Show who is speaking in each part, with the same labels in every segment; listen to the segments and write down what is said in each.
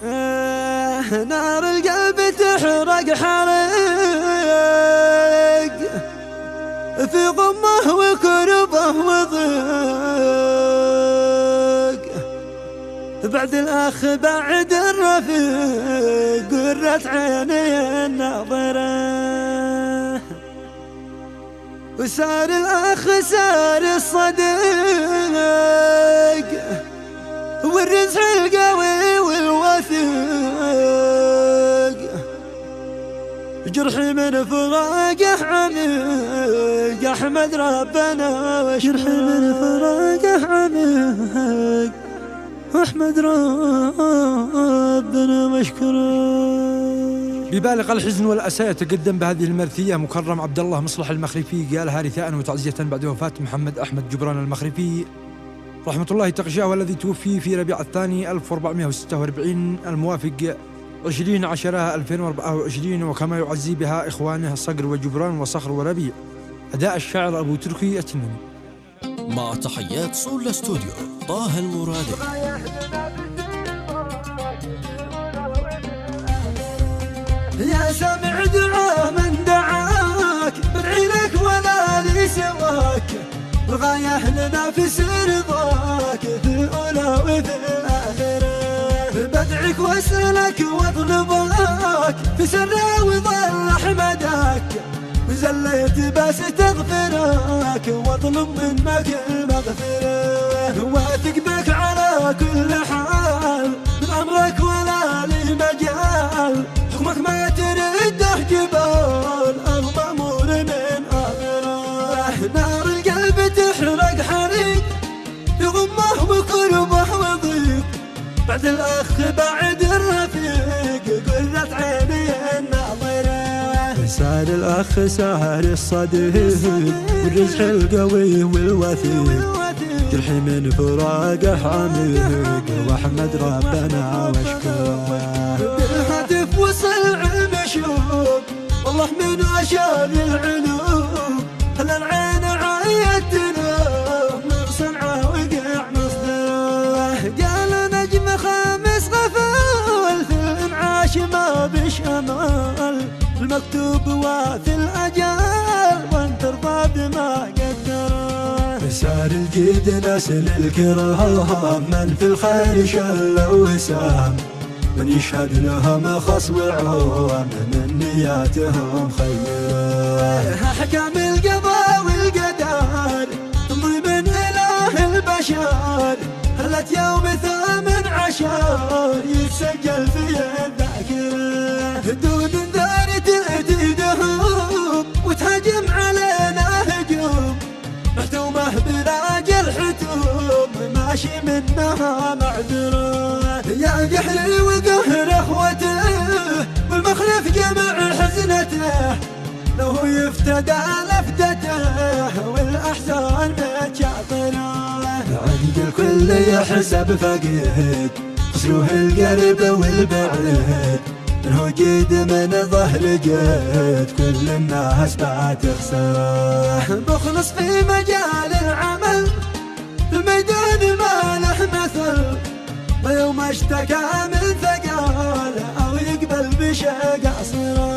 Speaker 1: نار القلب تحرق حرق في غمه وكربه وضيق، بعد الأخ بعد الرفيق قرت عيني الناظرة، وسار الأخ سار الصديق والرزح القوي والوثيق، جرحي من فراقه عميق أحمد ربنا واشكره، جرحي من فراقه عميق أحمد ربنا واشكره.
Speaker 2: ببالغ الحزن والأسى يتقدم بهذه المرثية مكرم عبد الله مصلح المخرفي، قالها رثاء وتعزية بعد وفاة محمد أحمد جبران المخرفي رحمة الله تغشاه، والذي توفي في ربيع الثاني 1446 الموافق 20/10/2024، وكما يعزي بها إخوانه صقر وجبران وصخر وربيع. أداء الشاعر أبو تركي التنمي.
Speaker 3: مع تحيات سولا ستوديو طه المرادي.
Speaker 1: يا سامع دعاء من دعاك بدعي لك ولا لي سواك، الغاية لنا في رضاك في الأولى وفي الآخرة، بدعك واسألك واطلبك في سر وظل أحمدك، وزليت بس تغفرك واطلب منك المغفرة، واثق بك على كل حال من أمرك ولا لي مجال، حكمك ما ترده جبال المأمور من آخره، نار القلب تحرق حريق في غمه وكربه وضيق، بعد الأخ بعد الرفيق قرت عيني الناظرة، سار الأخ سار الصديق والرزح القوي والوثيق، جرحي من فراقه عميق وأحمد ربنا واشكره، بالهتف وصل المشوق والله من أشار العلوم، خلى العين عيتنا من صنعه وقع مصدره، قال نجم خامس غفال في الانعاش ما بشمال، المكتوب وفي الأجال وانت ارضى بما قدره، سار الجيد نسل الكرام من في الخير شل وسام، من يشهد لهم خص وعوام من نياتهم خيره، أحكام القضاء والقدر تمضي من إله البشر، خلت يوم 18 يتسجل في الذاكرة، دون ذار تأتي دهوب وتهجم علينا هجوم، محتومة براجل حتوم ماشي منها معذرة، يا جحر وقهر اخوته والمخلف جمع حزنته، لو يفتدى لفتته والاحزان متشاطره، عند الكل يحسب فقيد خسروه القرب والبعيد، منه جيد من ظهر جيد كل الناس بتخسره، مخلص في مجال العمل في الميدان ما له مثل، ويوم اشتكى من ثقال او يقبل بشيء قصره،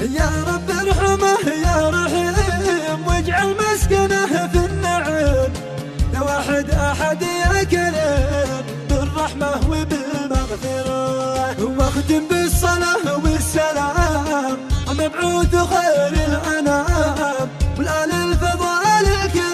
Speaker 1: يا رب ارحمه يا رحيم واجعل مسكنه في النعيم، يا واحد احد يا كريم بالرحمه وبالمغفره، واختم بالصلاه والسلام مبعوث خير الانام والآل الفضال الكريم.